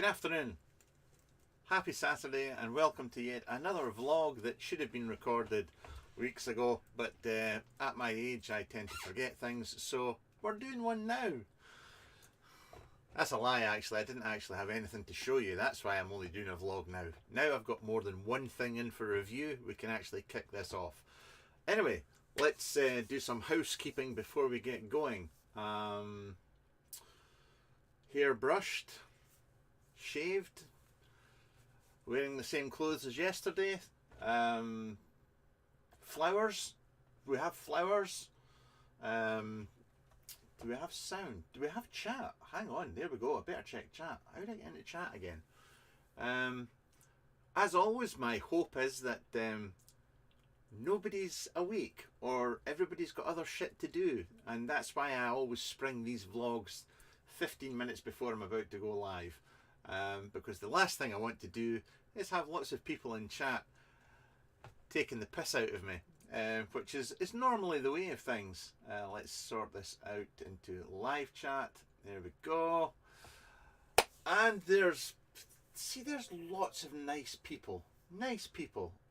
Good afternoon, happy Saturday, and welcome to yet another vlog that should have been recorded weeks ago, but at my age I tend to forget things, so we're doing one now. That's a lie actually, I didn't actually have anything to show you, that's why I'm only doing a vlog now. Now I've got more than one thing in for review, we can actually kick this off. Anyway, let's do some housekeeping before we get going. Hair brushed, shaved, wearing the same clothes as yesterday. Flowers, we have flowers. Do we have sound? Do we have chat? Hang on, there we go, I better check chat. How do I get into chat again? As always, my hope is that nobody's awake or everybody's got other shit to do, and that's why I always spring these vlogs 15 minutes before I'm about to go live, because the last thing I want to do is have lots of people in chat taking the piss out of me, which is normally the way of things. Let's sort this out into live chat. There we go. And there's lots of nice people,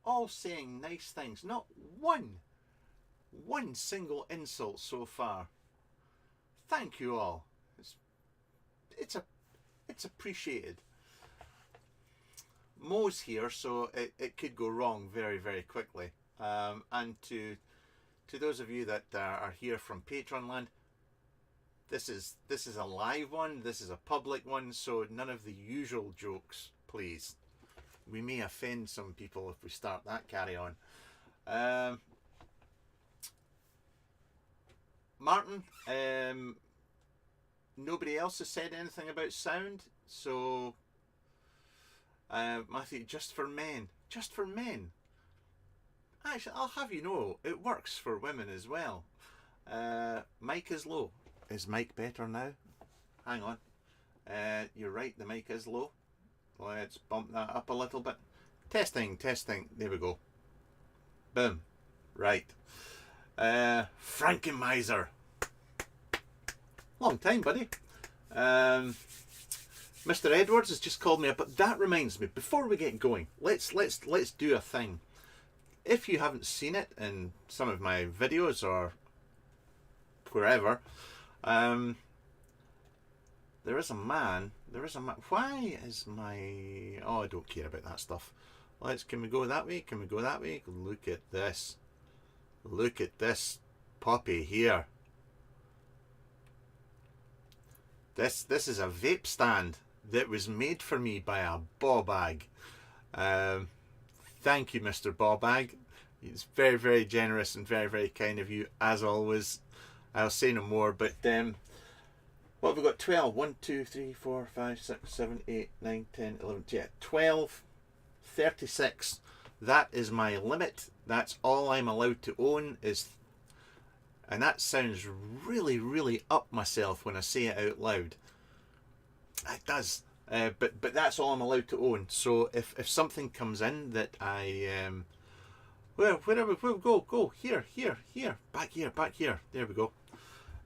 all saying nice things. Not one single insult so far. Thank you all. It's appreciated. Mo's here, so it could go wrong very, very quickly. And to those of you that are here from Patreon land, this is a live one. This is a public one, so none of the usual jokes, please. We may offend some people if we start that carry on. Martin, nobody else has said anything about sound, so Matthew, just for men. Actually, I'll have you know, it works for women as well. Mic is low. Is mic better now? Hang on. You're right, the mic is low. Let's bump that up a little bit. Testing. There we go. Boom. Right. Frankenmeiser. Long time, buddy. Mr. Edwards has just called me up, but that reminds me, before we get going, let's do a thing. If you haven't seen it in some of my videos or wherever, there is a man. Why is my... Oh, I don't care about that stuff. Can we go that way? Look at this. Look at this puppy here. This is a vape stand that was made for me by a ball-bag. Thank you, Mr. Ball-bag. It's very, very generous and very, very kind of you, as always. I'll say no more, but what have we got? 12. 1, 2, 3, 4, 5, 6, 7, 8, 9, 10, 11, yeah, 12, 36. That is my limit. That's all I'm allowed to own is... And that sounds really, really up myself when I say it out loud. It does. But that's all I'm allowed to own. So if something comes in that I... wherever, go. Here. Back here. There we go.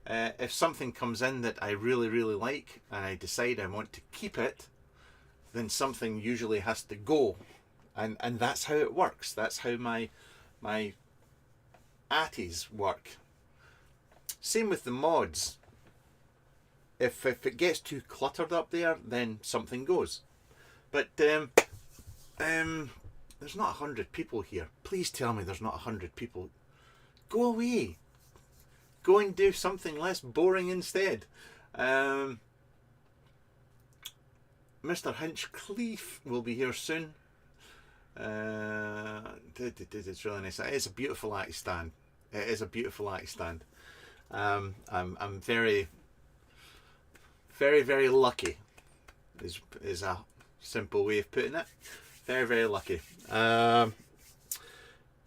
If something comes in that I really, really like and I decide I want to keep it, then something usually has to go. And that's how it works. That's how my atties work. Same with the mods. If it gets too cluttered up there, then something goes. But there's not 100 people here. Please tell me there's not 100 people. Go away. Go and do something less boring instead. Mr. Hinchcliffe will be here soon. It's really nice. It is a beautiful Aki stand. I'm very, very, very lucky is a simple way of putting it. Very, very lucky. Now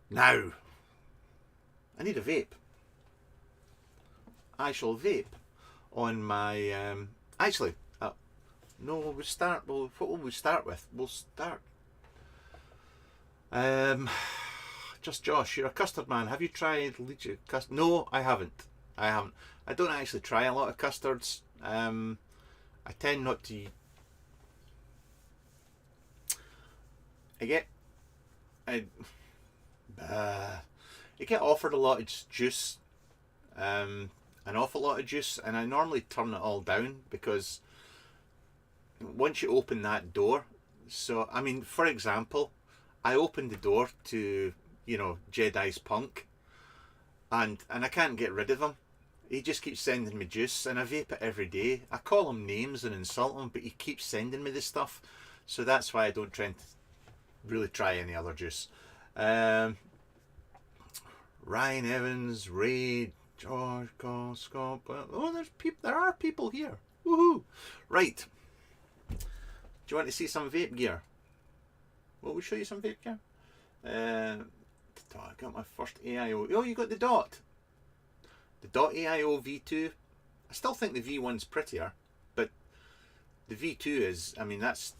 I need a vape. I shall vape on my actually no, we'll start. Well, what will we start with? We'll start just Josh, you're a custard man. Have you tried lychee custard? No, I haven't. I don't actually try a lot of custards. I tend not to I get offered a lot of juice, an awful lot of juice, and I normally turn it all down because once you open that door, so I mean, for example, I opened the door to, you know, Jedi's Punk, and I can't get rid of him. He just keeps sending me juice, and I vape it every day. I call him names and insult him, but he keeps sending me this stuff, so that's why I don't really try any other juice. Ryan Evans, Ray, George, Scott. Oh, there are people here. Woohoo! Right. Do you want to see some vape gear? Will we show you some vape gear? I got my first AIO. Oh, you got the Dot. The Dot AIO V2. I still think the V1's prettier, but the V2 is, I mean, that's...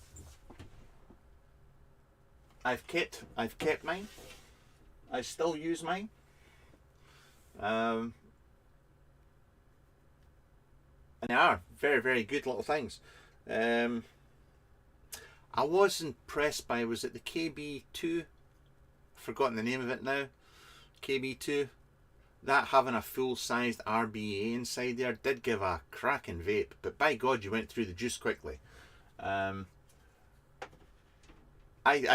I've kept mine. I still use mine. And they are very, very good little things. I was impressed by, was it the KB2? I've forgotten the name of it now. KB2. That having a full-sized RDA inside there did give a cracking vape, but by God, you went through the juice quickly. I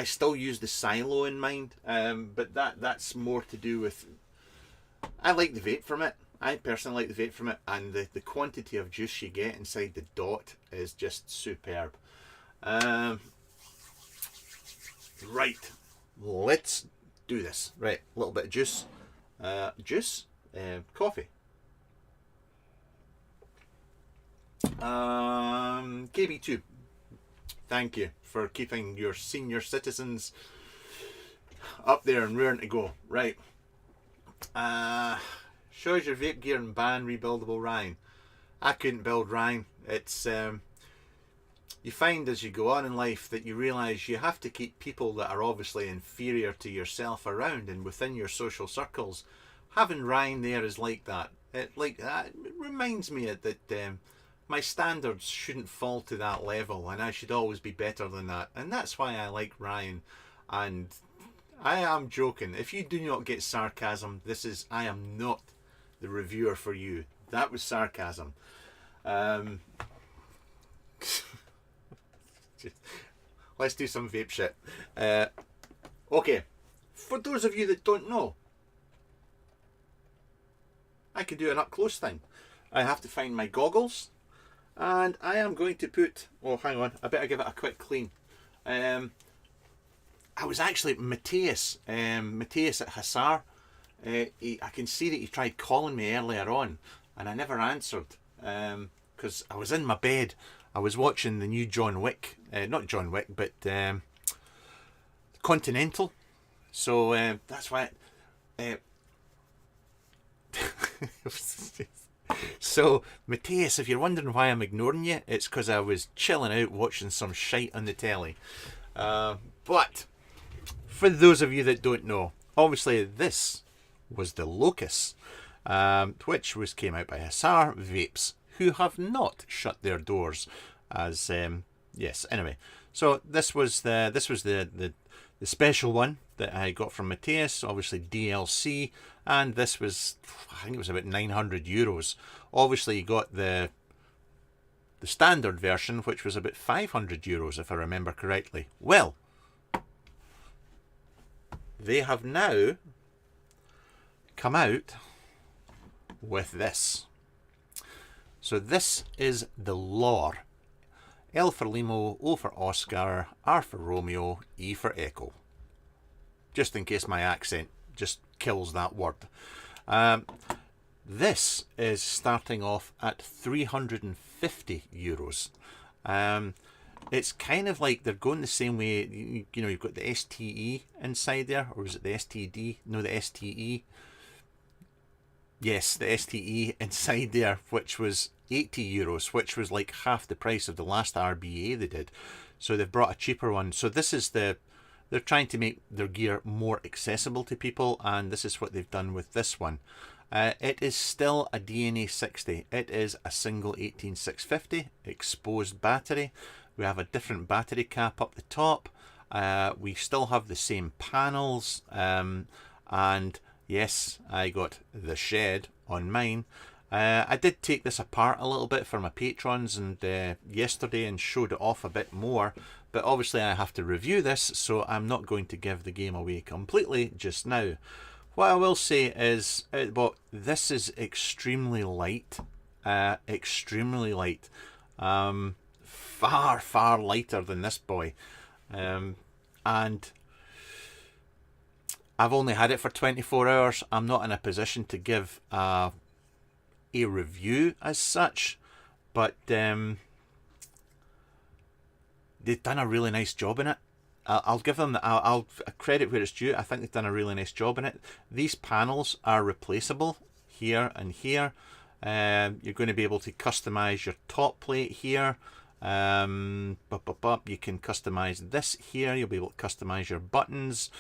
still use the silo in mine, but that's more to do with... I like the vape from it. I personally like the vape from it, and the quantity of juice you get inside the Dot is just superb. Right, let's do this. Right, a little bit of juice. Coffee. KB2. Thank you for keeping your senior citizens up there and raring to go. Right. Shows your vape gear and ban rebuildable Ryan. I couldn't build Ryan. It's you find as you go on in life that you realise you have to keep people that are obviously inferior to yourself around and within your social circles. Having Ryan there is like that. It reminds me that my standards shouldn't fall to that level, and I should always be better than that. And that's why I like Ryan. And I am joking. If you do not get sarcasm, I am not the reviewer for you. That was sarcasm. Let's do some vape shit. Okay, for those of you that don't know, I can do an up close thing. I have to find my goggles, and I am going to put, oh hang on, I better give it a quick clean. I was actually Matthias at Hussar. I can see that he tried calling me earlier on, and I never answered because I was in my bed. I was watching the new John Wick, not John Wick, but Continental. So that's why. So Matthias, if you're wondering why I'm ignoring you, it's because I was chilling out watching some shite on the telly. But for those of you that don't know, obviously this was the Locus, which came out by Hussar Vapes, who have not shut their doors. As yes, anyway. So this was the special one that I got from Matthias, obviously DLC, and this was, I think it was about €900. Obviously you got the standard version, which was about €500 if I remember correctly. Well, they have now come out with this. So this is the lore. L for Limo, O for Oscar, R for Romeo, E for Echo. Just in case my accent just kills that word. This is starting off at €350. It's kind of like they're going the same way. You know, you've got the STE inside there, or is it the STD? No, the STE. Yes, the STE inside there, which was €80, which was like half the price of the last RBA they did. So they've brought a cheaper one. So this is they're trying to make their gear more accessible to people, and this is what they've done with this one. It is still a DNA 60. It is a single 18650 exposed battery. We have a different battery cap up the top, We still have the same panels, and yes, I got the shed on mine. I did take this apart a little bit for my patrons and yesterday and showed it off a bit more, but obviously I have to review this, so I'm not going to give the game away completely just now. What I will say is, but this is extremely light, extremely light, far lighter than this boy, and I've only had it for 24 hours. I'm not in a position to give a review as such, but they've done a really nice job in it. I'll give them, I'll credit where it's due. I think they've done a really nice job in it. These panels are replaceable here and here. You're going to be able to customize your top plate here. You can customize this here. You'll be able to customize your buttons.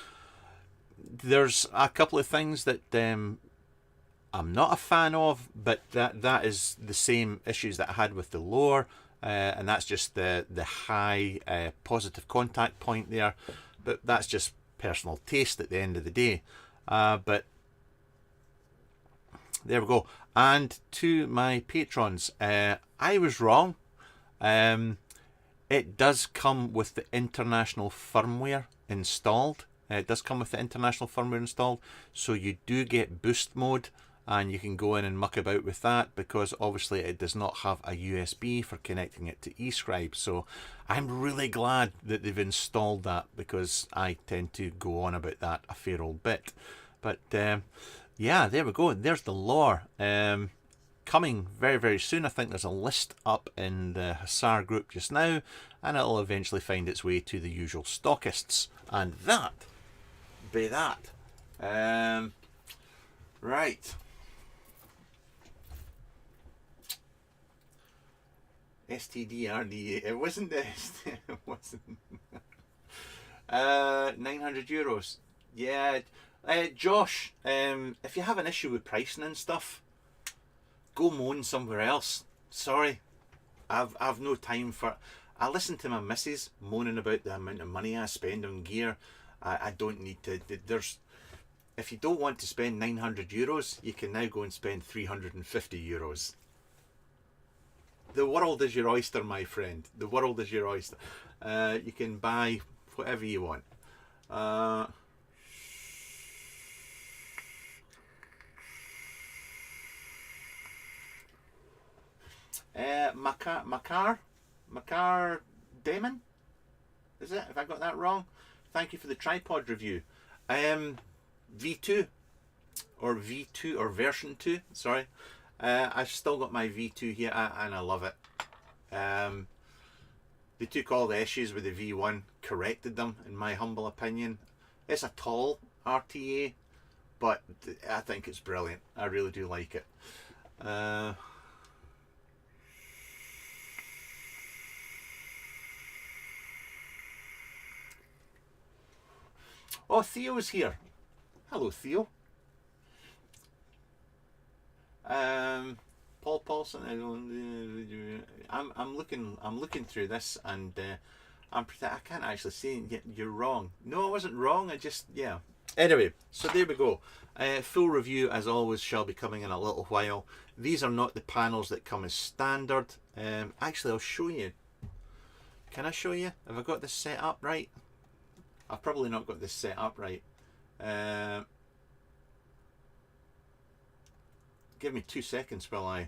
There's a couple of things that I'm not a fan of, but that is the same issues that I had with the lower, and that's just the high positive contact point there. But that's just personal taste at the end of the day. But there we go. And to my patrons, I was wrong. It does come with the international firmware installed. It does come with the international firmware installed, so you do get boost mode, and you can go in and muck about with that, because obviously it does not have a USB for connecting it to eScribe. So I'm really glad that they've installed that, because I tend to go on about that a fair old bit. But yeah, there we go. There's the lore. Coming very soon. I think there's a list up in the Hussar group just now, and it'll eventually find its way to the usual stockists. And that be that. Right. STD RDA. It wasn't this. It wasn't. 900 euros. Yeah. Josh, if you have an issue with pricing and stuff, go moan somewhere else. Sorry. I've no time for... I listen to my missus moaning about the amount of money I spend on gear. I don't need to... If you don't want to spend 900 euros, you can now go and spend 350 euros. The world is your oyster, my friend. The world is your oyster. You can buy whatever you want. Makar Damon? Is it? If I got that wrong? Thank you for the tripod review. V2 or V2 or version 2, sorry. I've still got my V2 here, and I love it. They took all the issues with the V1, corrected them, in my humble opinion. It's a tall RTA, but I think it's brilliant. I really do like it. Oh, Theo's here. Hello, Theo. Paul Paulson. I'm looking through this, and I can't actually say you're wrong. No, I wasn't wrong. I just, yeah. Anyway, so there we go. Full review, as always, shall be coming in a little while. These are not the panels that come as standard. Actually, I'll show you. Can I show you? Have I got this set up right? I've probably not got this set up right. Give me 2 seconds while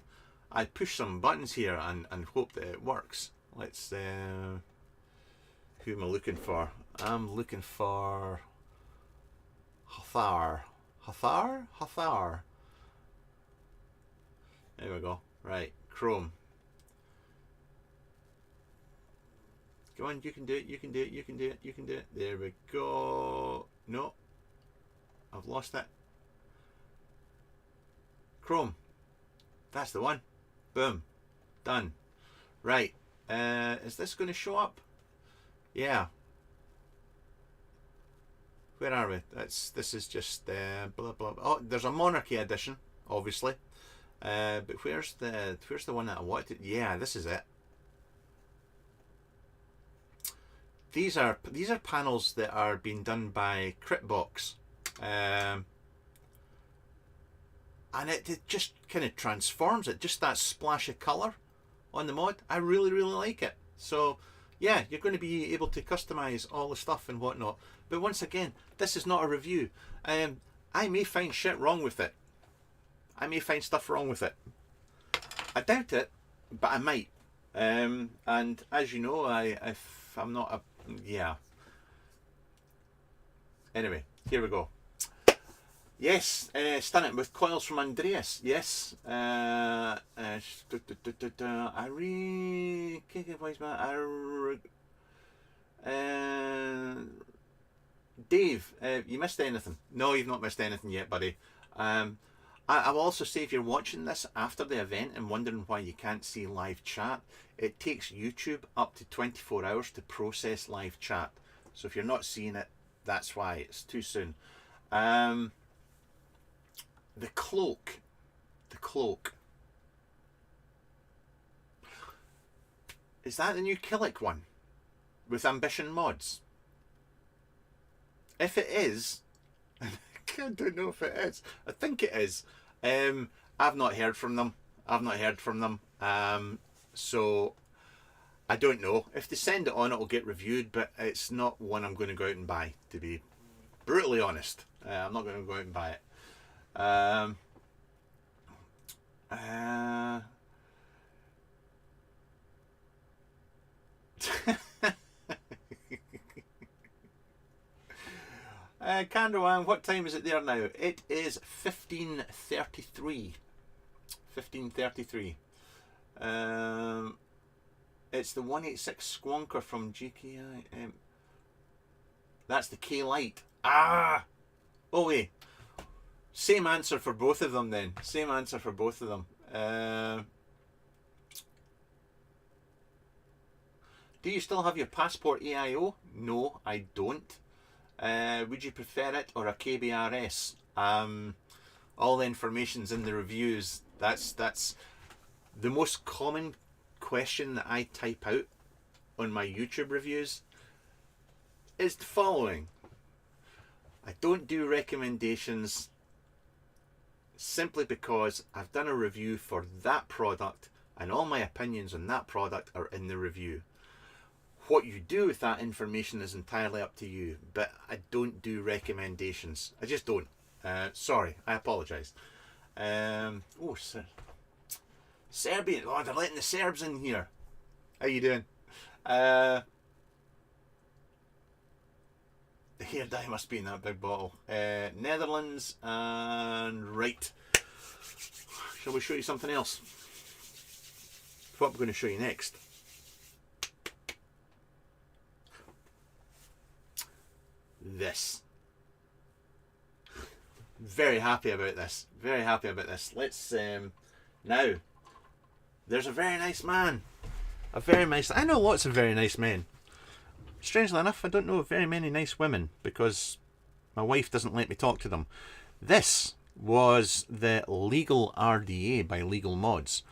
I push some buttons here and hope that it works. Let's... who am I looking for? I'm looking for... Hellfire. There we go. Right, Chrome. Go on, you can do it, you can do it, you can do it, you can do it. There we go. No. I've lost it. Chrome. That's the one. Boom. Done. Right. Is this going to show up? Yeah. Where are we? This is just blah blah. Oh, there's a Monarchy edition, obviously. But where's the one that I wanted? Yeah, this is it. these are panels that are being done by Cryptbox, and it just kind of transforms it. Just that splash of colour on the mod, I really like it. So yeah, you're going to be able to customize all the stuff and whatnot. But once again, this is not a review. I may find shit wrong with it. I may find stuff wrong with it. I doubt it, but I might. And as you know, if I'm not a... yeah. Anyway, here we go. Yes, Stun It with coils from Andreas. Yes. Dave, you missed anything? No, you've not missed anything yet, buddy. I will also say, if you're watching this after the event and wondering why you can't see live chat, it takes YouTube up to 24 hours to process live chat. So if you're not seeing it, that's why. It's too soon. The cloak. The cloak. Is that the new Killick one? With Ambition mods? If it is... I don't know if it is. I think it is. I've not heard from them. So I don't know. If they send it on, it'll get reviewed, but it's not one I'm going to go out and buy, to be brutally honest. I'm not going to go out and buy it. Canderwan, what time is it there now? It is 15:33. 15:33. It's the 186 Squonker from GKI. That's the K-Lite. Ah! Oh wait. Same answer for both of them then. Same answer for both of them. Do you still have your passport AIO? No, I don't. Would you prefer it or a KBRS? All the information's in the reviews. That's the most common question that I type out on my YouTube reviews is the following. I don't do recommendations simply because I've done a review for that product and all my opinions on that product are in the review. What you do with that information is entirely up to you, but I don't do recommendations. I just don't. Sorry, I apologise. Oh, Serbian. Oh, they're letting the Serbs in here. How you doing? The hair dye must be in that big bottle. Netherlands and right. Shall we show you something else? What we're going to show you next. This. Very happy about this. Very happy about this. Let's now. There's a very nice man. A very nice. I know lots of very nice men. Strangely enough, I don't know very many nice women because my wife doesn't let me talk to them. This was the Legal RDA by Legal Mods.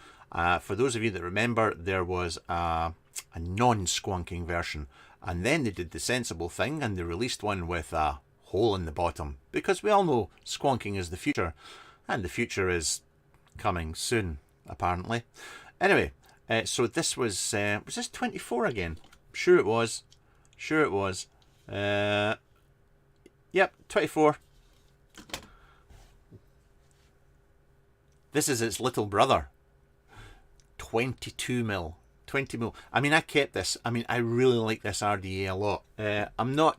For those of you that remember, there was a non-squonking version. And then they did the sensible thing and they released one with a hole in the bottom. Because we all know squonking is the future. And the future is coming soon, apparently. Anyway, so this was this 24 again? Sure it was. Sure it was. Yep, 24. This is its little brother. 22 mil. 20 mil. I mean, I kept this. I mean, I really like this RDA a lot. I'm not...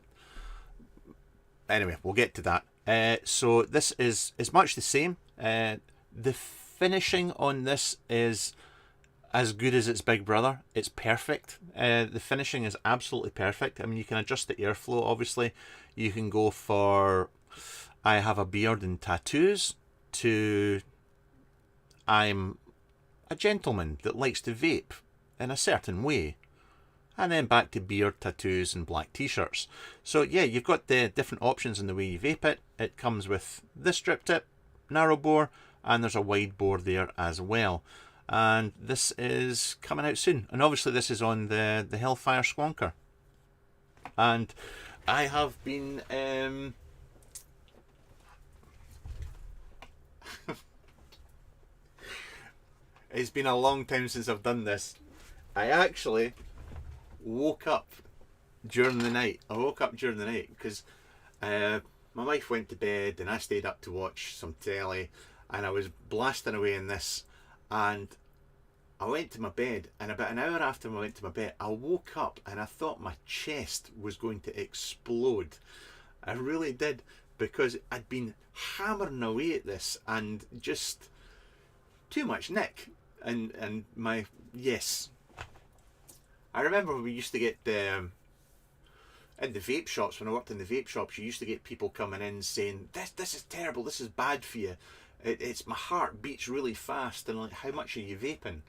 Anyway, we'll get to that. So this is much the same. The finishing on this is as good as its big brother. It's perfect. The finishing is absolutely perfect. I mean, you can adjust the airflow, obviously. You can go for I have a beard and tattoos to I'm a gentleman that likes to vape in a certain way, and then back to beard, tattoos and black t-shirts. So yeah, you've got the different options in the way you vape it. It comes with this strip tip, narrow bore, and there's a wide bore there as well. And this is coming out soon, and obviously this is on the Hellfire Squonker. and I have been it's been a long time since I've done this. I actually woke up during the night. Because my wife went to bed and I stayed up to watch some telly, and I was blasting away in this, and I went to my bed, and about an hour after I went to my bed, I woke up and I thought my chest was going to explode. I really did, because I'd been hammering away at this and just too much nick. And my, yes. I remember we used to get in the vape shops, when I worked in the vape shops, you used to get people coming in saying, this is terrible, this is bad for you. It's my heart beats really fast, and like, how much are you vaping?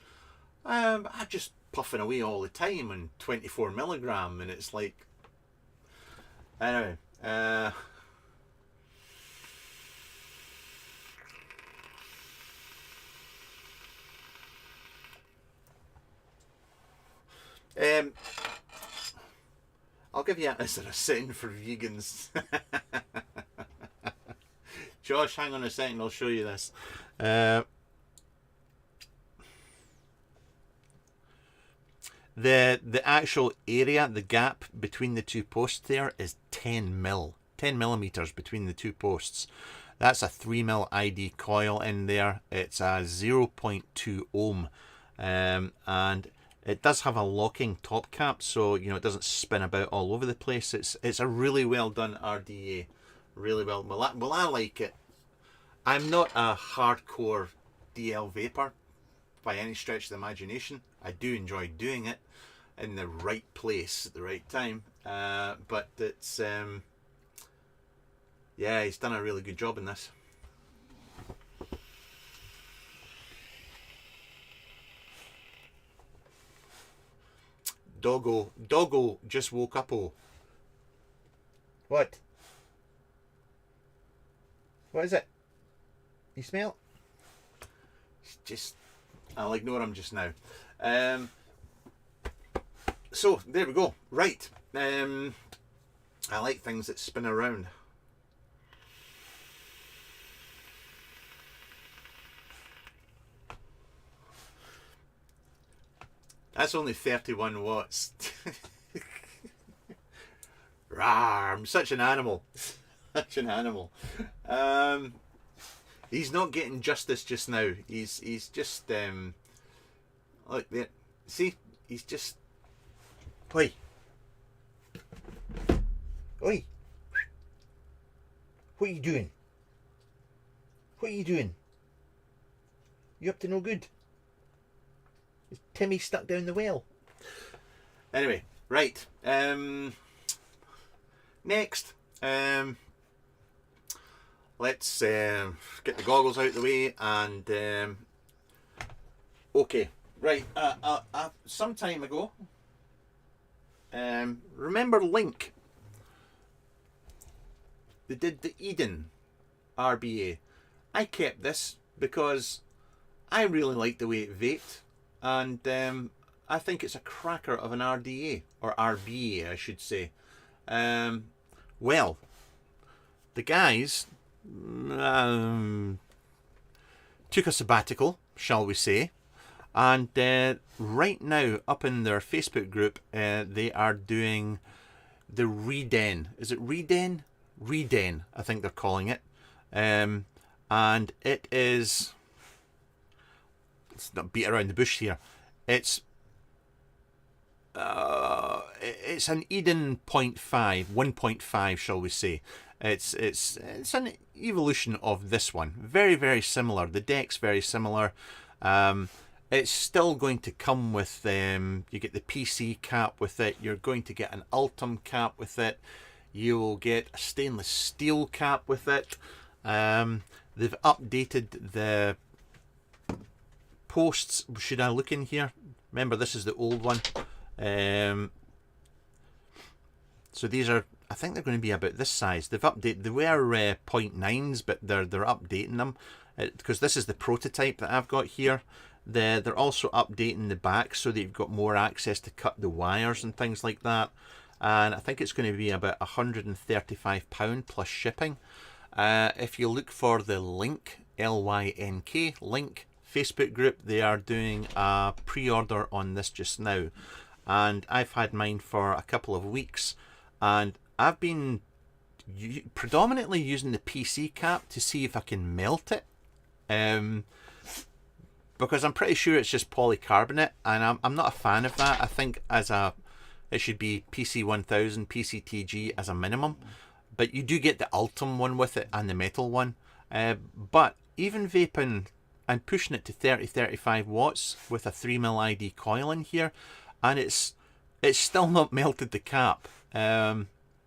I'm just puffing away all the time on 24 milligram, and it's like, anyway, I'll give you as a setting for vegans. Josh, hang on a second, I'll show you this. The actual area, the gap between the two posts there is 10 millimeters between the two posts. That's a 3 mil ID coil in there. It's a 0.2 ohm, and it does have a locking top cap, so you know it doesn't spin about all over the place. It's a really well done RDA, really well. Well, I like it. I'm not a hardcore DL vapor by any stretch of the imagination. I do enjoy doing it in the right place at the right time, but it's yeah, he's done a really good job in this. Doggo just woke up. Oh, what is it? You smell? Just, I'll ignore him just now. So there we go. Right. I like things that spin around. That's only 31 watts. Rawr, I'm such an animal. Such an animal. He's not getting justice just now. He's just look there. See, he's just. Oi. Oi. What are you doing? What are you doing? You up to no good? Is Timmy stuck down the well? Anyway, right. Next, let's get the goggles out of the way, and okay, right. Some time ago, remember Link? They did the Eden RBA. I kept this because I really like the way it vaped, and I think it's a cracker of an RDA, or RBA I should say. Well, the guys took a sabbatical, shall we say, and right now up in their Facebook group they are doing the Reden. Is it Reden? Reden, I think they're calling it. And it is, let's not beat around the bush here, it's an Eden 0.5, 1.5 shall we say. It's an evolution of this one. Very, very similar. The deck's very similar. It's still going to come with you get the PC cap with it. You're going to get an Ultim cap with it. You will get a stainless steel cap with it. They've updated the posts. Should I look in here? Remember, this is the old one. So these are, I think they're going to be about this size. They've updated, they were 0.9s, but they're updating them because this is the prototype that I've got here. They're also updating the back so that you've got more access to cut the wires and things like that. and I think it's going to be about £135 plus shipping. If you look for the link, LYNK, link Facebook group, they are doing a pre-order on this just now, and I've had mine for a couple of weeks, and I've been predominantly using the PC cap to see if I can melt it, because I'm pretty sure it's just polycarbonate, and I'm not a fan of that. I think it should be PC 1000, PCTG as a minimum, but you do get the Ultim one with it and the metal one. But even vaping and pushing it to 30-35 watts with a 3mm ID coil in here, and it's still not melted the cap.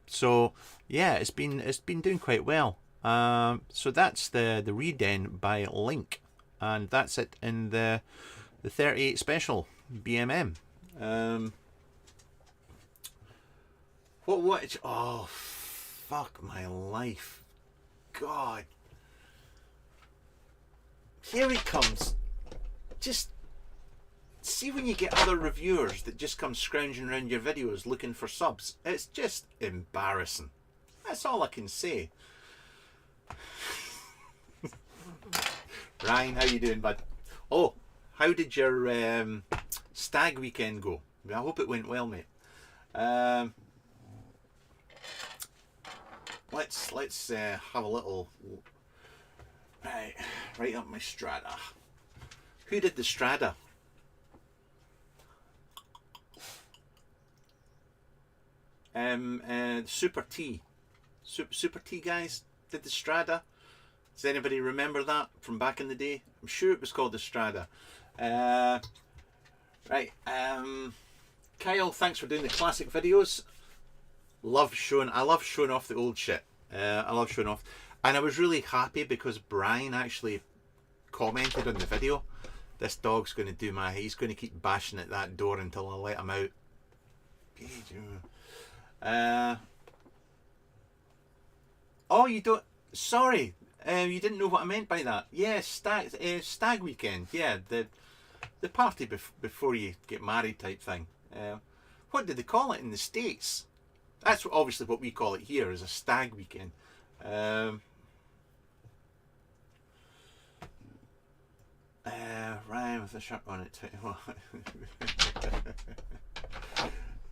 So yeah, it's been doing quite well. So that's the Reden by Link, and that's it in the 38 special BMM. What? Oh, fuck my life. God. Here he comes. Just see when you get other reviewers that just come scrounging around your videos looking for subs. It's just embarrassing. That's all I can say. Ryan, how you doing, bud? Oh, how did your stag weekend go? I hope it went well, mate. Let's have a little right up my strata. Who did the strata? Super T. Super T guys did the strata. Does anybody remember that from back in the day? I'm sure it was called the strata. Right. Kyle, thanks for doing the classic videos. I love showing off the old shit. I love showing off, and I was really happy because Brian actually commented on the video. This dog's going to do he's going to keep bashing at that door until I let him out. Oh, you don't. Sorry, you didn't know what I meant by that. Yeah, stag weekend. Yeah, the party before you get married type thing. What did they call it in the States? That's obviously what we call it here, is a stag weekend. Ryan with a shirt on it.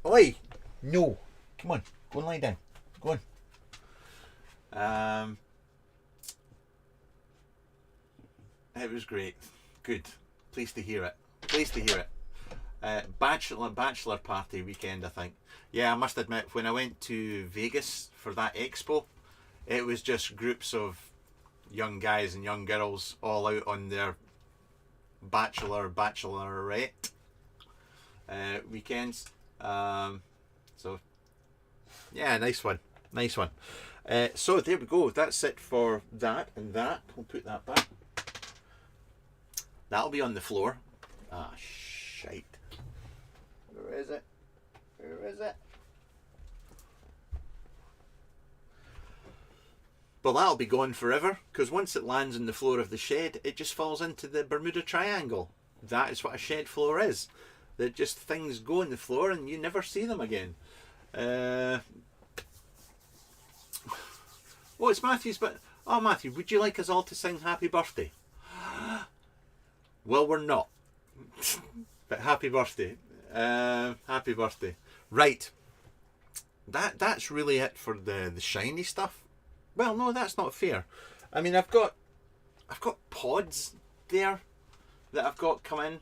Oi! No! Come on, go and lie down. Go on. It was great. Good. Pleased to hear it. Pleased to hear it. Bachelor party weekend, I think. Yeah, I must admit, when I went to Vegas for that expo, it was just groups of young guys and young girls all out on their bachelorette weekends. So yeah, nice one. So there we go. That's it for that and that. We'll put that back. That'll be on the floor. Ah, shite. Where is it? Well, that'll be gone forever, because once it lands on the floor of the shed, it just falls into the Bermuda Triangle. That is what a shed floor is. That just things go on the floor and you never see them again. Oh, it's Matthew's, but oh, Matthew, would you like us all to sing happy birthday? Well, we're not. But happy birthday. Happy birthday. Right. That's really it for the shiny stuff. Well, no, that's not fair. I mean, I've got pods there that I've got come in.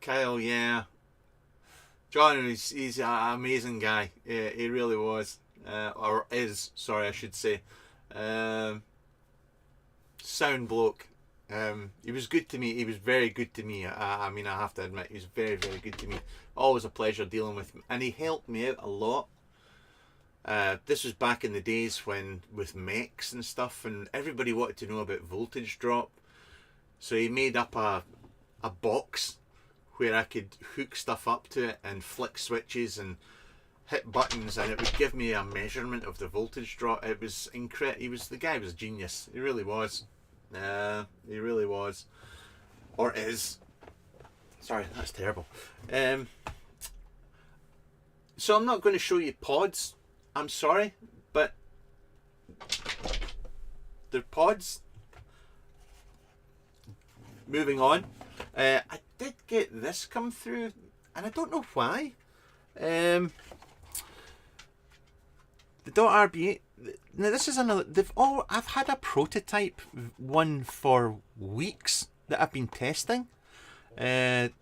Kyle, yeah. John, he's an amazing guy. Yeah, he really was. Or is, sorry, I should say. Sound bloke. He was good to me. He was very good to me. I mean, I have to admit, he was very, very good to me. Always a pleasure dealing with him, and he helped me out a lot. This was back in the days when with mechs and stuff, and everybody wanted to know about voltage drop. So he made up a box where I could hook stuff up to it and flick switches and hit buttons, and it would give me a measurement of the voltage drop. It was incredible. The guy was a genius. He really was. He really was. or is. Sorry, that's terrible. So I'm not going to show you pods. I'm sorry, but they're pods. Moving on. I did get this come through, and I don't know why. The .RBA. Now this is another. I've had a prototype one for weeks that I've been testing, and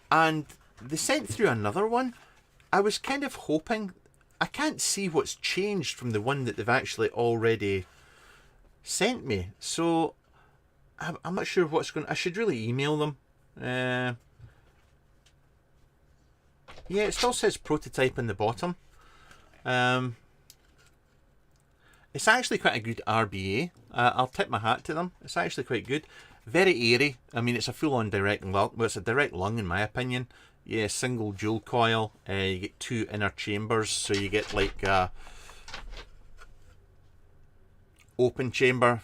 they sent through another one. I was kind of hoping. I can't see what's changed from the one that they've actually already sent me, so I'm not sure what's going. I should really email them. Yeah, it still says prototype in the bottom. It's actually quite a good RBA. I'll tip my hat to them. It's actually quite good. Very airy. I mean, it's a full-on direct lung. Well, it's a direct lung in my opinion. Yeah, single dual coil. You get 2 inner chambers, so you get like open chamber,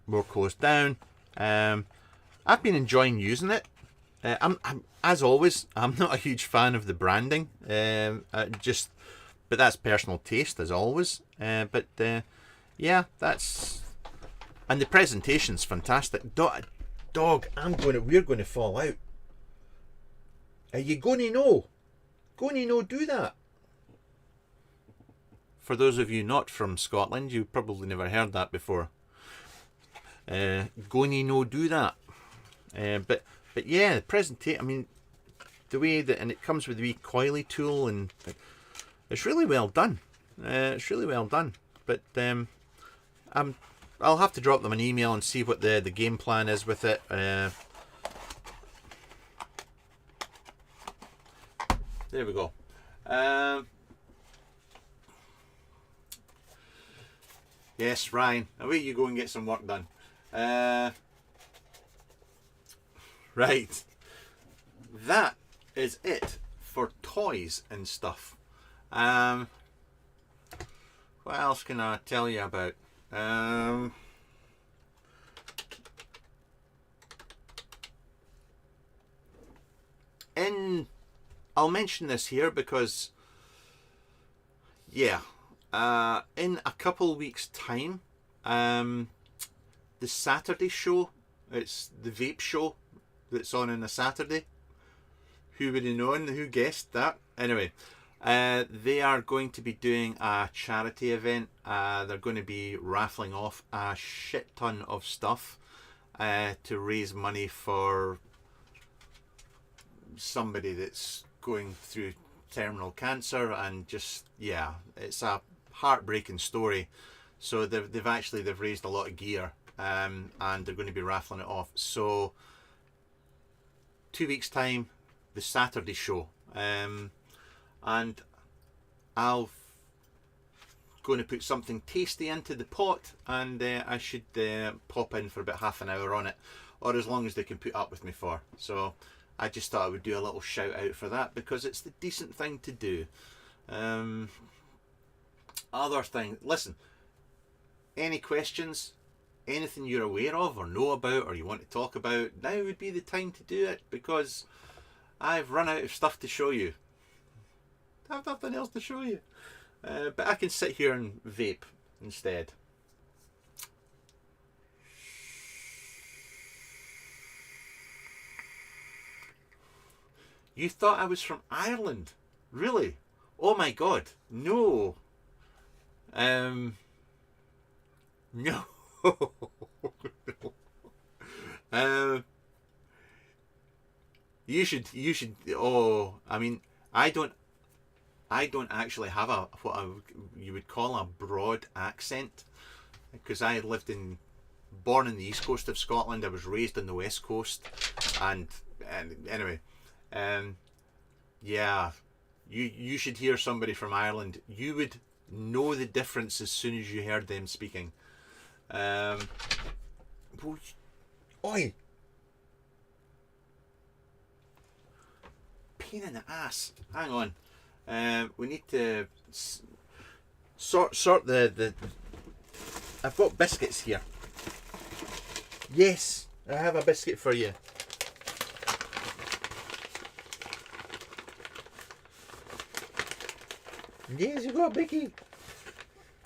more closed down. I've been enjoying using it. I'm as always, I'm not a huge fan of the branding. But that's personal taste as always. Yeah, that's, and the presentation's fantastic. Dog, we're going to fall out. Are you going to know? Going to know do that? For those of you not from Scotland, you've probably never heard that before. Going to know do that? But yeah, the presentation. I mean, the way that, and it comes with the wee coily tool, and it's really well done. It's really well done. But I'll have to drop them an email and see what the game plan is with it. There we go. Yes, Ryan, away you go and get some work done. Right, that is it for toys and stuff. What else can I tell you about? I'll mention this here because, yeah, in a couple weeks' time, the Saturday show, it's the Vape show that's on a Saturday. Who would have known? Who guessed that? Anyway, they are going to be doing a charity event. They're going to be raffling off a shit ton of stuff to raise money for somebody that's going through terminal cancer, and just, yeah, it's a heartbreaking story. So they've raised a lot of gear, and they're going to be raffling it off. So 2 weeks time, the Saturday show, and I'll going to put something tasty into the pot, and I should pop in for about half an hour on it, or as long as they can put up with me for. So I just thought I would do a little shout out for that because it's the decent thing to do. Other thing, listen, any questions, anything you're aware of or know about or you want to talk about, now would be the time to do it, because I've run out of stuff to show you. I have nothing else to show you. But I can sit here and vape instead. You thought I was from Ireland? Really? Oh my god. No. No. You should, oh, I mean, I don't actually have you would call a broad accent, because I lived born in the east coast of Scotland. I was raised on the west coast, and anyway, yeah, you should hear somebody from Ireland. You would know the difference as soon as you heard them speaking. Oi! Pain in the ass. Hang on. We need to sort the. I've got biscuits here. Yes, I have a biscuit for you. Yes, you got Bicky.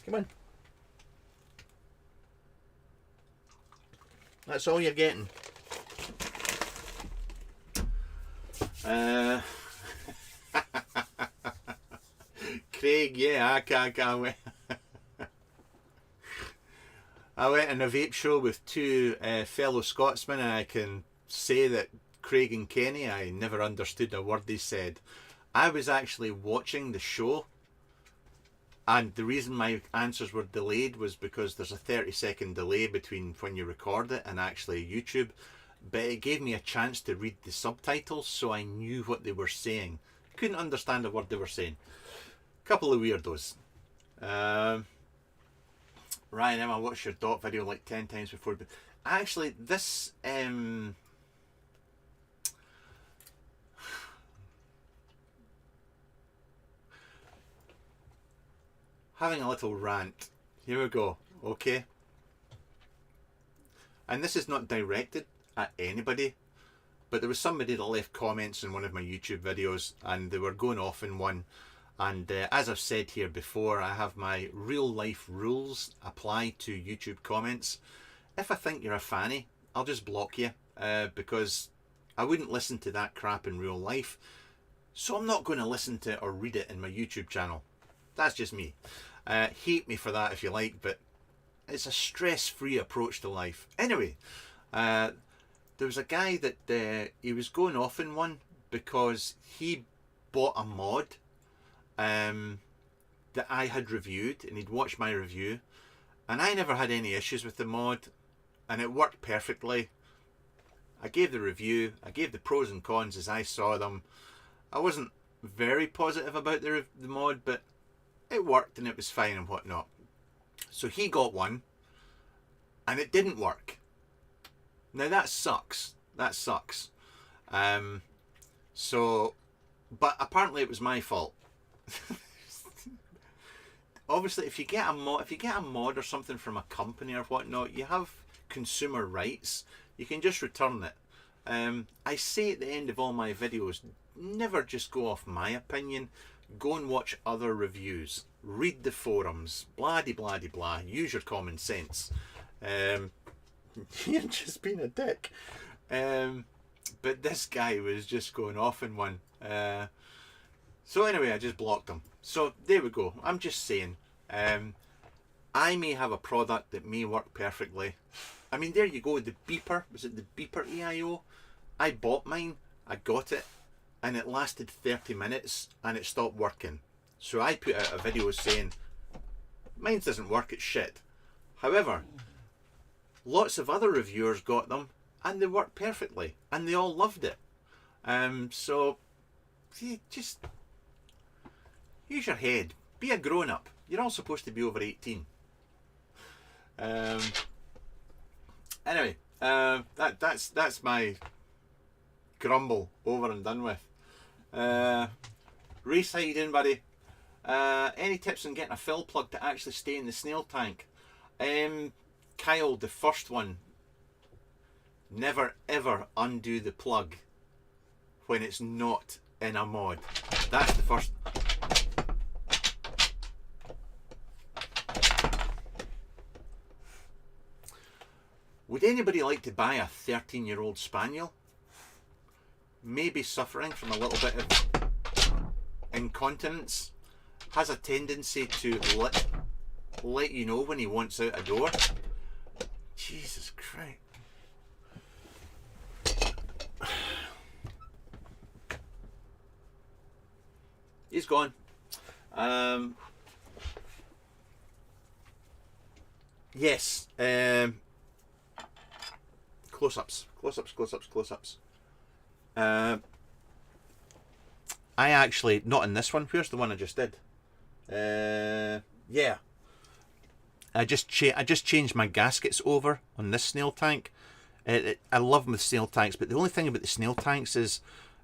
Come on. That's all you're getting. Craig, yeah, I can't wait. I went on a vape show with two fellow Scotsmen, and I can say that Craig and Kenny, I never understood a word they said. I was actually watching the show, and the reason my answers were delayed was because there's a 30-second delay between when you record it and actually YouTube, but it gave me a chance to read the subtitles, so I knew what they were saying. Couldn't understand a word they were saying. Couple of weirdos. Ryan, Emma, watched your dot video like 10 times before. But actually, this having a little rant. Here we go. Okay. And this is not directed at anybody, but there was somebody that left comments in one of my YouTube videos, and they were going off in one. And as I've said here before, I have my real life rules apply to YouTube comments. If I think you're a fanny, I'll just block you, because I wouldn't listen to that crap in real life. So I'm not going to listen to it or read it in my YouTube channel. That's just me. Hate me for that if you like, but it's a stress-free approach to life. Anyway, there was a guy that he was going off in one because he bought a mod that I had reviewed, and he'd watched my review, and I never had any issues with the mod, and it worked perfectly. I gave the review, I gave the pros and cons as I saw them. I wasn't very positive about the mod, but it worked and it was fine and whatnot. So he got one, and it didn't work. Now that sucks. That sucks. But apparently it was my fault. Obviously, if you get a mod or something from a company or whatnot, you have consumer rights. You can just return it. I say at the end of all my videos, never just go off my opinion. Go and watch other reviews. Read the forums. Blah de blah de blah. Use your common sense. You're just being a dick. But this guy was just going off in one. So anyway, I just blocked him. So there we go. I'm just saying, I may have a product that may work perfectly. I mean, there you go. The beeper, was it the beeper EIO? I bought mine, I got it, and it lasted 30 minutes and it stopped working. So I put out a video saying, mine doesn't work, it's shit. However, lots of other reviewers got them and they worked perfectly and they all loved it. So you just use your head, be a grown-up. You're all supposed to be over 18. Anyway, that's my grumble over and done with. Reese, how you doing, buddy? Any tips on getting a fill plug to actually stay in the Snail Tank? Kyle, the first one, never ever undo the plug when it's not in a mod. That's the first. Would anybody like to buy a 13-year-old spaniel? Maybe suffering from a little bit of incontinence. Has a tendency to let you know when he wants out a door. Jesus Christ. He's gone. Yes. Close-ups. I actually, not in this one. Where's the one I just did? Yeah. I just changed my gaskets over on this Snail Tank. I love my Snail Tanks, but the only thing about the Snail Tanks is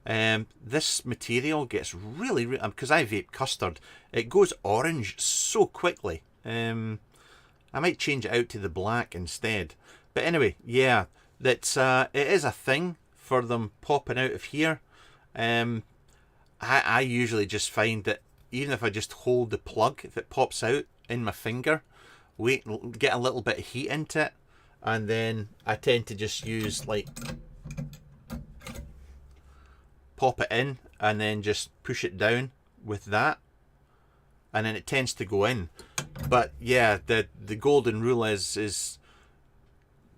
this material gets really, because I vape custard, it goes orange so quickly. I might change it out to the black instead. But anyway, yeah, that's it is a thing for them popping out of here. I usually just find that even if I just hold the plug, if it pops out in my finger, wait, get a little bit of heat into it, and then I tend to just use like pop it in and then just push it down with that, and then it tends to go in. But yeah, the golden rule is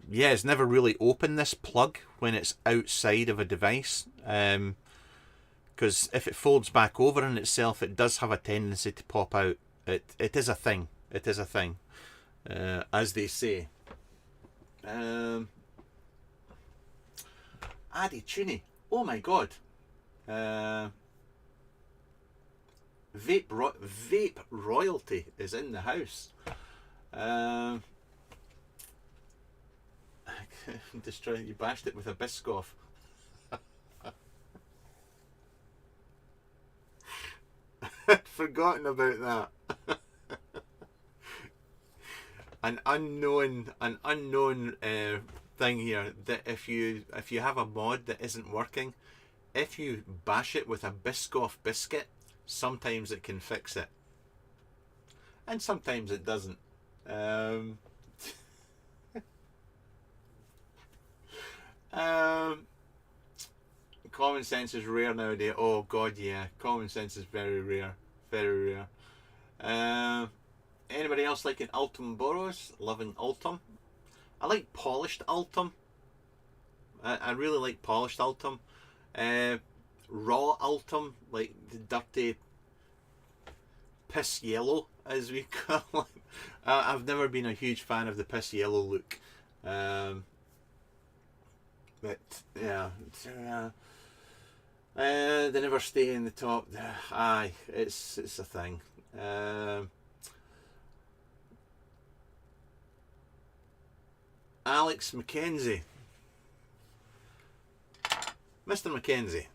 yeah, it's never really open this plug when it's outside of a device, because if it folds back over on itself, it does have a tendency to pop out. It is a thing. It is a thing, as they say. Addy Tuny, oh my god. Vape royalty is in the house. Destroy, you bashed it with a Biscoff. I'd forgotten about that. an unknown thing here, that if you have a mod that isn't working, if you bash it with a Biscoff biscuit, sometimes it can fix it, and sometimes it doesn't. Common sense is rare nowadays. Oh god, yeah, common sense is very rare, very rare. Anybody else liking Ultim Boros? Loving Ultim. I like polished Ultim. I really like polished Ultim. Raw Ultim, like the dirty piss yellow, as we call it. I've never been a huge fan of the piss yellow look. But yeah, they never stay in the top. Aye, it's a thing. Alex McKenzie, Mr. McKenzie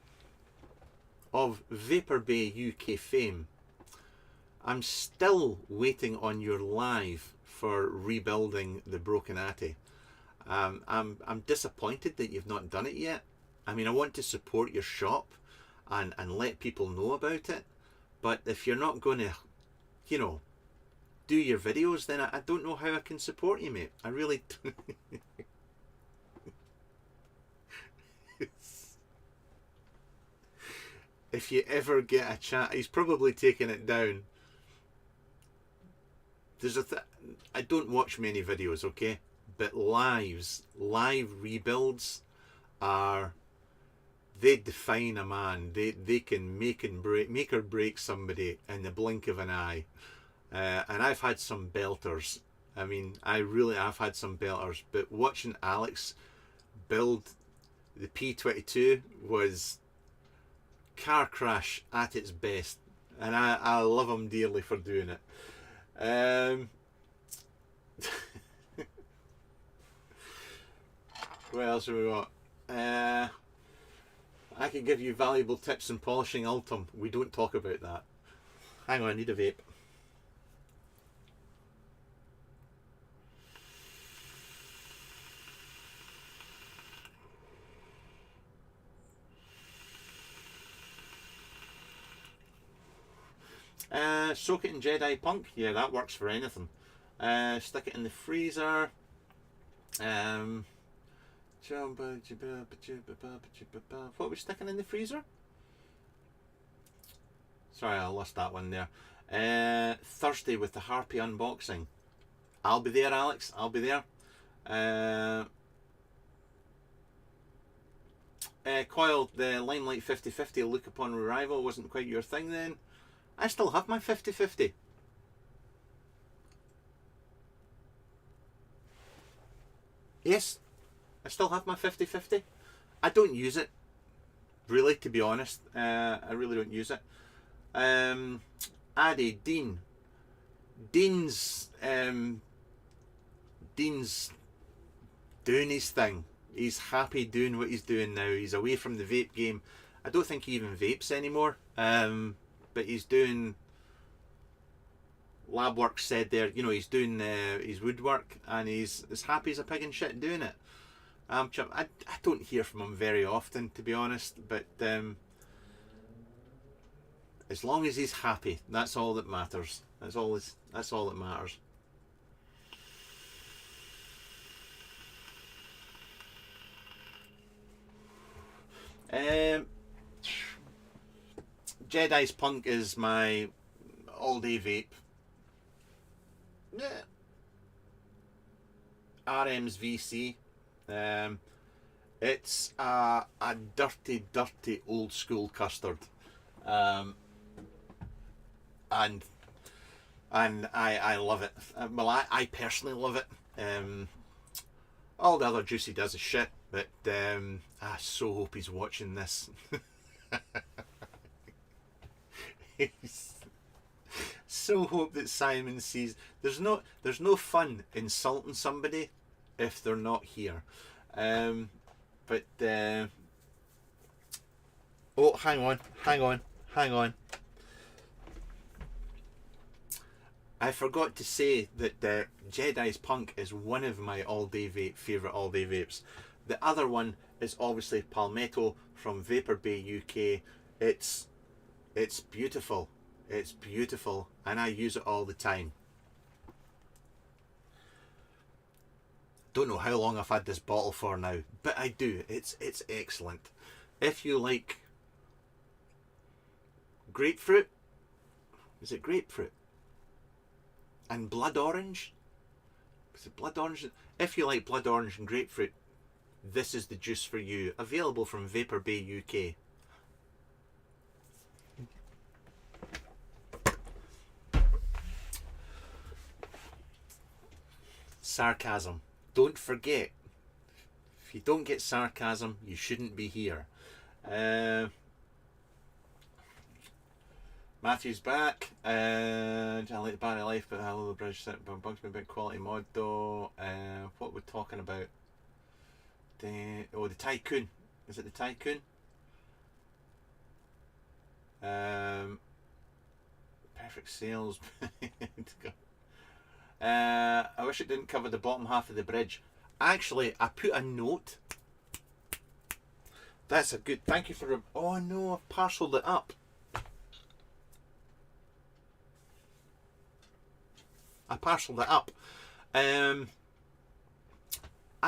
of Vapor Bay UK fame. I'm still waiting on your live for rebuilding the broken Atty. I'm disappointed that you've not done it yet. I mean, I want to support your shop and let people know about it, but if you're not going to, you know, do your videos, then I don't know how I can support you, mate. I really do. If you ever get a chat, he's probably taking it down. There's I don't watch many videos, okay? But live rebuilds are, they define a man. They can make or break somebody in the blink of an eye. And I've had some belters. I mean, I've had some belters. But watching Alex build the P22 was car crash at its best, and I love him dearly for doing it. What else have we got? I can give you valuable tips in polishing Ultim. We don't talk about that. Hang on, I need a vape. Soak it in Jedi Punk. Yeah, that works for anything. Stick it in the freezer. What are we sticking in the freezer? Sorry, I lost that one there. Thursday with the Harpy unboxing. I'll be there, Alex. I'll be there. Coil, the Limelight 50/50 look upon arrival wasn't quite your thing then. I still have my 50/50. Yes, I still have my 50/50. I don't use it, really, to be honest. I really don't use it. Addy, Dean's doing his thing. He's happy doing what he's doing now. He's away from the vape game. I don't think he even vapes anymore. But he's doing lab work, said there, you know, he's doing his woodwork, and he's as happy as a pig in shit doing it. I don't hear from him very often, to be honest, but As long as he's happy, that's all that matters. That's all that matters. Jedi's Punk is my all-day vape. Yeah. RM's VC. It's a dirty, dirty old school custard. And I love it. Well, I personally love it. All the other juice he does is shit, but I so hope he's watching this. So hope that Simon sees. There's no fun insulting somebody if they're not here. But oh, hang on. I forgot to say that Jedi's Punk is one of my favourite all-day vapes. The other one is obviously Palmetto from Vapor Bay UK. It's beautiful. It's beautiful, and I use it all the time. Don't know how long I've had this bottle for now, but I do. It's excellent. If you like grapefruit, is it grapefruit? And blood orange? Is it blood orange? If you like blood orange and grapefruit, this is the juice for you. Available from Vapor Bay UK. Sarcasm. Don't forget, if you don't get sarcasm, you shouldn't be here. Matthew's back, and I like the battery life, but hello the bridge bugs me about quality mod though. What we're talking about? The Tycoon. Is it the Tycoon? Perfect sales. I wish it didn't cover the bottom half of the bridge. Actually, I put a note. That's a good. Thank you for. Oh no, I've parcelled it up. I parcelled it up. I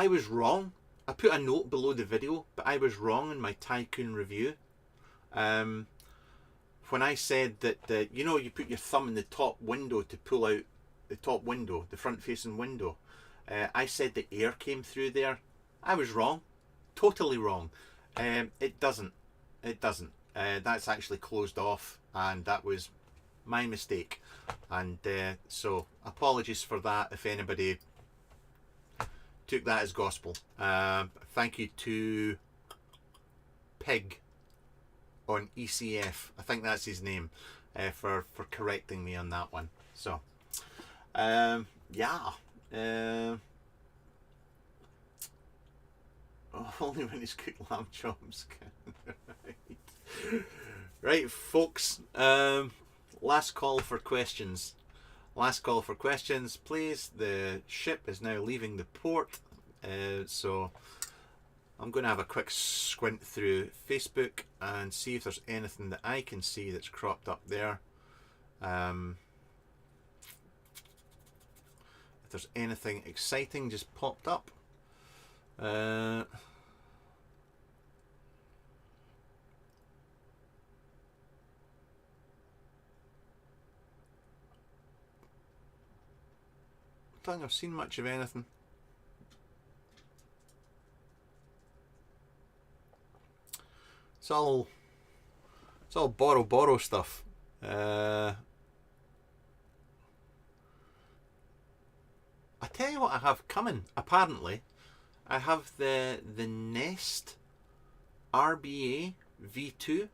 was wrong. I put a note below the video, but I was wrong in my Tycoon review. When I said that, you know, you put your thumb in the top window to pull out the top window, the front facing window. I said the air came through there. I was wrong. Totally wrong. It doesn't. It doesn't. That's actually closed off, and that was my mistake. And so apologies for that if anybody took that as gospel. Thank you to Pig on ECF, I think that's his name, for correcting me on that one. So yeah, only when he's cooked lamb chops. Right folks, last call for questions. Last call for questions, please. The ship is now leaving the port, so I'm going to have a quick squint through Facebook and see if there's anything that I can see that's cropped up there. If there's anything exciting just popped up. I don't think I've seen much of anything. It's all borrow stuff. I tell you what I have coming. Apparently, I have the Nest RDA V2.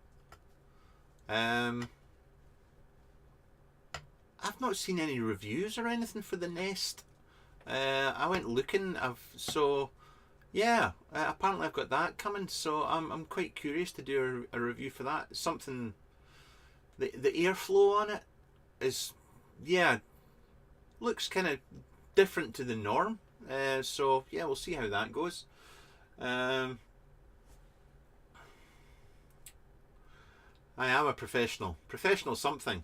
I've not seen any reviews or anything for the Nest. I went looking. So yeah, apparently I've got that coming. So I'm quite curious to do a review for that. Something. The airflow on it is, yeah, looks kind of different to the norm. So yeah, we'll see how that goes. I am a professional. Professional something.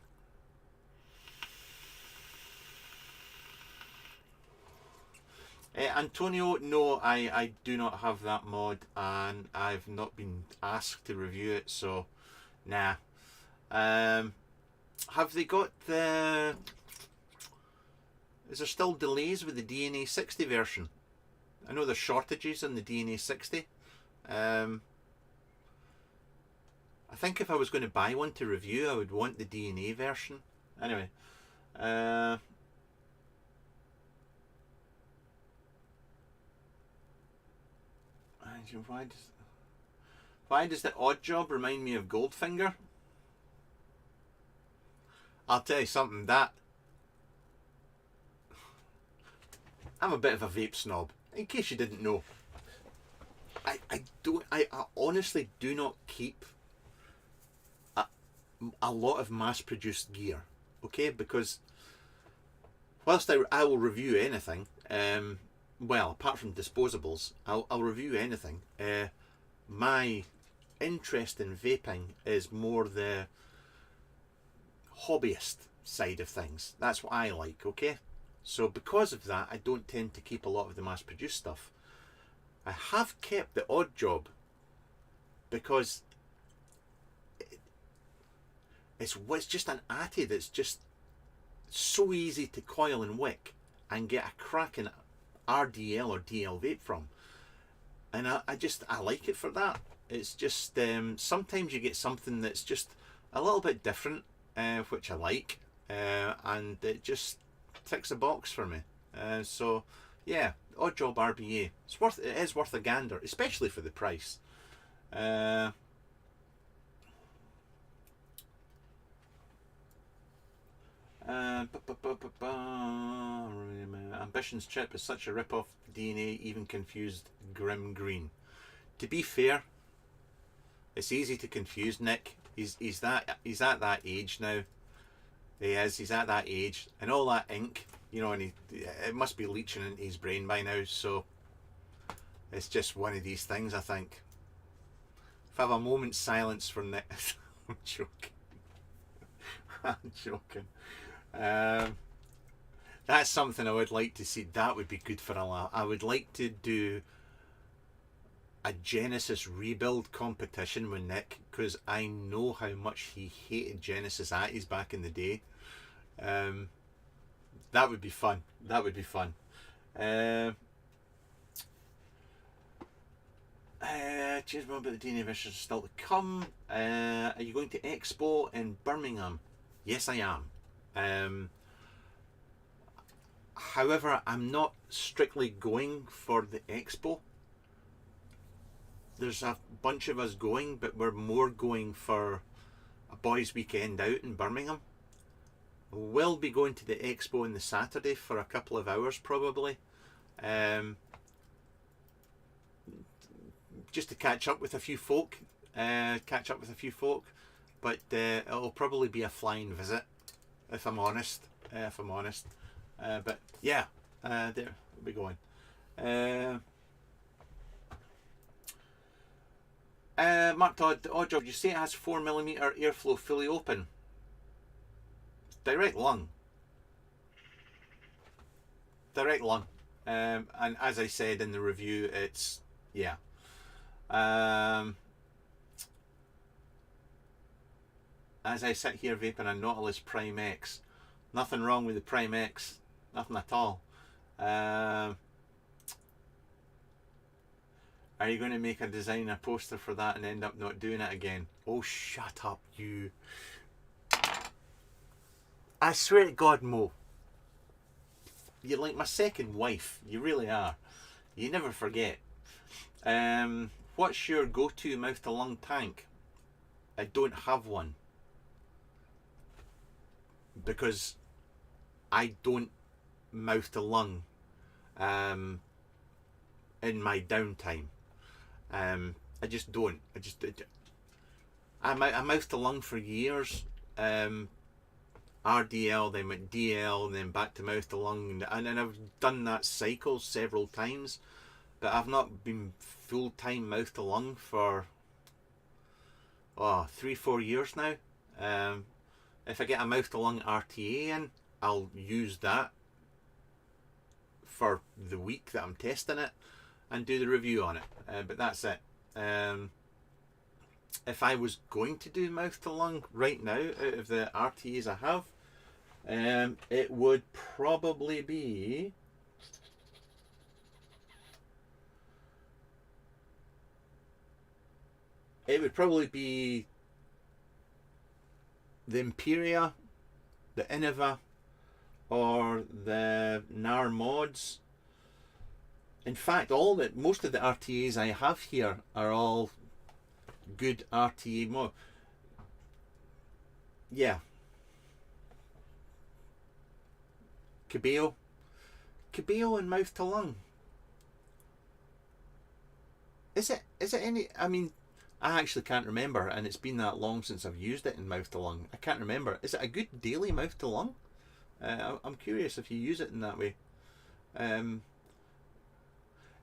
Antonio, no, I do not have that mod, and I've not been asked to review it, so nah. Have they got the... Is there still delays with the DNA 60 version? I know there's shortages in the DNA 60. I think if I was going to buy one to review, I would want the DNA version. Anyway. Why does the odd job remind me of Goldfinger? I'll tell you something, that I'm a bit of a vape snob, in case you didn't know. I honestly do not keep a lot of mass produced gear, okay? Because whilst I will review anything, well, apart from disposables, I'll review anything. My interest in vaping is more the hobbyist side of things. That's what I like, okay? So because of that, I don't tend to keep a lot of the mass produced stuff. I have kept the odd job because it's just an atty that's just so easy to coil and wick and get a cracking RDL or DL vape from, and I like it for that. It's just sometimes you get something that's just a little bit different, which I like, and it just ticks a box for me. So yeah, odd job RBA, it is worth a gander, especially for the price. Ambition's chip is such a rip-off DNA, even confused Grim Green. To be fair, it's easy to confuse Nick. He's at that age now. He's at that age, and all that ink, you know, and it must be leaching into his brain by now. So it's just one of these things, I think. If I have a moment's silence for Nick, I'm joking. I'm joking. That's something I would like to see. That would be good for a laugh. I would like to do a Genesis rebuild competition with Nick, because I know how much he hated Genesis Atties back in the day. That would be fun. That would be fun. Cheers, Mum, but the DNA version is still to come. Are you going to Expo in Birmingham? Yes, I am. However, I'm not strictly going for the Expo. There's a bunch of us going, but we're more going for a boys' weekend out in Birmingham. We'll be going to the Expo on the Saturday for a couple of hours probably. Just to catch up with a few folk. But it'll probably be a flying visit, if I'm honest. But yeah, there we'll be going. Mark Todd, odd job. You say it has 4mm airflow fully open. Direct lung. And as I said in the review, it's yeah. As I sit here vaping a Nautilus Prime X, nothing wrong with the Prime X, nothing at all. Are you going to make a design a poster for that and end up not doing it again? Oh, shut up, you. I swear to God, Mo. You're like my second wife. You really are. You never forget. What's your go-to mouth-to-lung tank? I don't have one. Because I don't mouth-to-lung in my downtime. I just don't. I mouth to lung for years. RDL, then went DL, then back to mouth to lung, and I've done that cycle several times, but I've not been full time mouth to lung for 3-4 years now. If I get a mouth to lung RTA in, I'll use that for the week that I'm testing it and do the review on it. But that's it. If I was going to do mouth to lung right now, out of the RTAs I have, it would probably be the Imperia, the Innova, or the NAR mods. In fact, most of the RTAs I have here are all good RTA mod. Yeah. Cabello and mouth to lung. Is it any? I mean, I actually can't remember, and it's been that long since I've used it in mouth to lung. I can't remember. Is it a good daily mouth to lung? I'm curious if you use it in that way.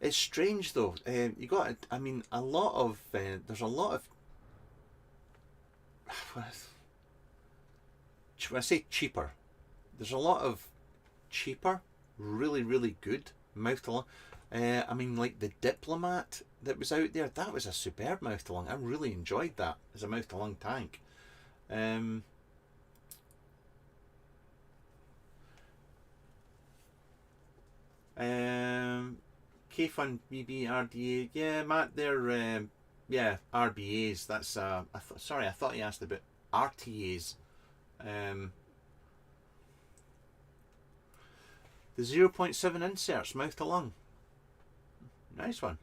It's strange though. You got. I mean, a lot of there's a lot of. When I say cheaper, there's a lot of cheaper, really good mouth to lung. I mean, like the Diplomat that was out there, that was a superb mouth to lung. I really enjoyed that as a mouth to lung tank. K-Fun BB RDA, yeah, Matt, they're yeah, RBAs. That's sorry, I thought you asked about RTAs. The 0.7 inserts, mouth to lung. Nice one.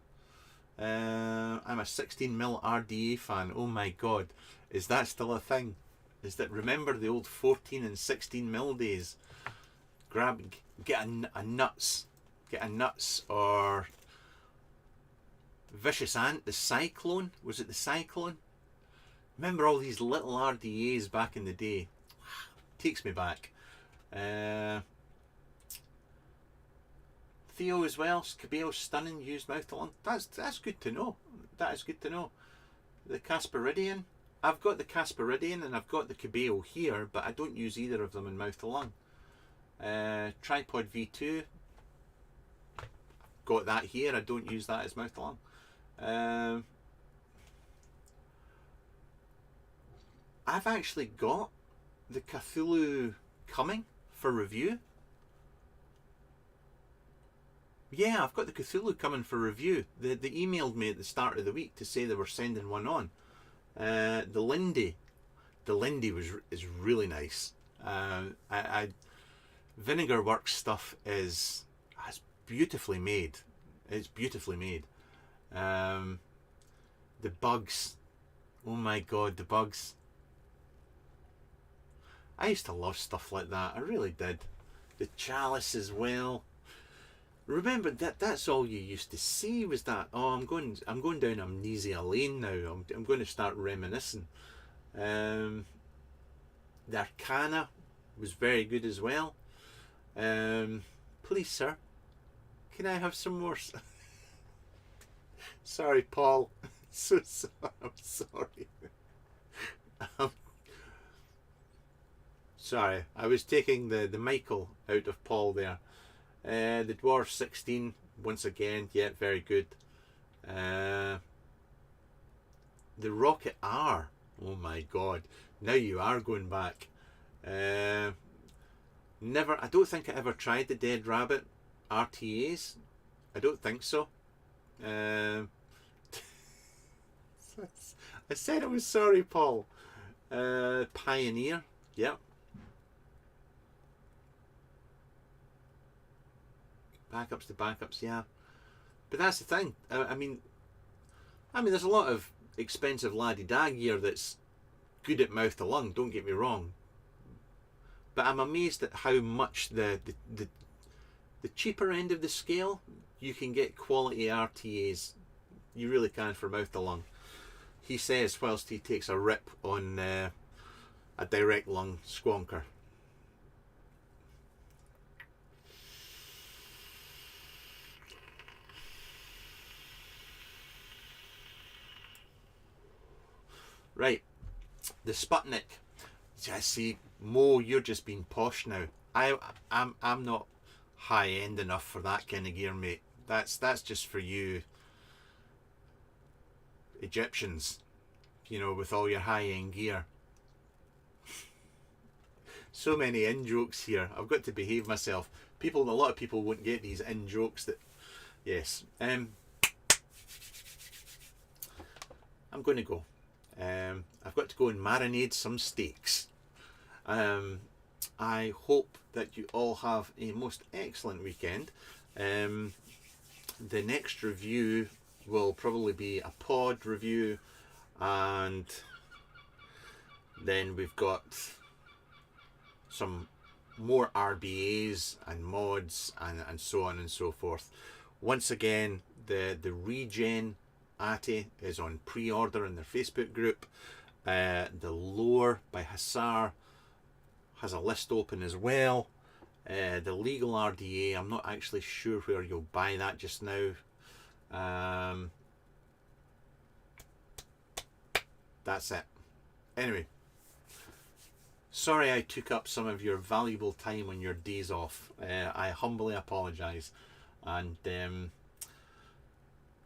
I'm a 16mm RDA fan. Oh my god, is that still a thing? Is that, remember the old 14 and 16mm days? Get a nuts, or Vicious Ant, the Cyclone. Was it the Cyclone? Remember all these little RDAs back in the day? Takes me back. Theo as well. Cabello stunning, used mouth to lung. That's good to know. That is good to know. The Casperidian. I've got the Casperidian and I've got the Cabello here, but I don't use either of them in mouth to lung. Tripod V2. Got that here. I don't use that as mouth to lung. I've actually got the Cthulhu coming for review. Yeah, I've got the Cthulhu coming for review. They emailed me at the start of the week to say they were sending one on. The Lindy is really nice. Vinegar Works stuff is beautifully made. It's beautifully made. The bugs, oh my god, the bugs. I used to love stuff like that. I really did. The chalice as well. Remember that's all you used to see was that. Oh, I'm going down amnesia lane now. I'm going to start reminiscing. The Arcana was very good as well. Please, sir, can I have some more? Sorry, Paul. So sorry. I'm sorry. Sorry, I was taking the Michael out of Paul there. The Dwarf 16, once again, yeah, very good. The Rocket R, oh my god, now you are going back. I don't think I ever tried the Dead Rabbit RTAs. I don't think so. I said I was sorry, Paul. Pioneer, yep. Backups to backups, yeah. But that's the thing. I mean, there's a lot of expensive la-di-da gear that's good at mouth to lung. Don't get me wrong. But I'm amazed at how much the cheaper end of the scale you can get quality RTAs. You really can for mouth to lung. He says whilst he takes a rip on a direct lung squonker. Right, the Sputnik. I see, Mo, you're just being posh now. I'm not high end enough for that kind of gear, mate. That's just for you Egyptians, you know, with all your high end gear. So many in jokes here. I've got to behave myself. A lot of people won't get these in jokes. That, yes. I'm going to go. I've got to go and marinate some steaks. I hope that you all have a most excellent weekend. The next review will probably be a pod review, and then we've got some more RDAs and mods and so on and so forth. Once again, the regen ATI is on pre-order in their Facebook group. The Lore by Hassar has a list open as well. The legal RDA, I'm not actually sure where you'll buy that just now. That's it. Anyway, sorry I took up some of your valuable time on your days off. I humbly apologise, and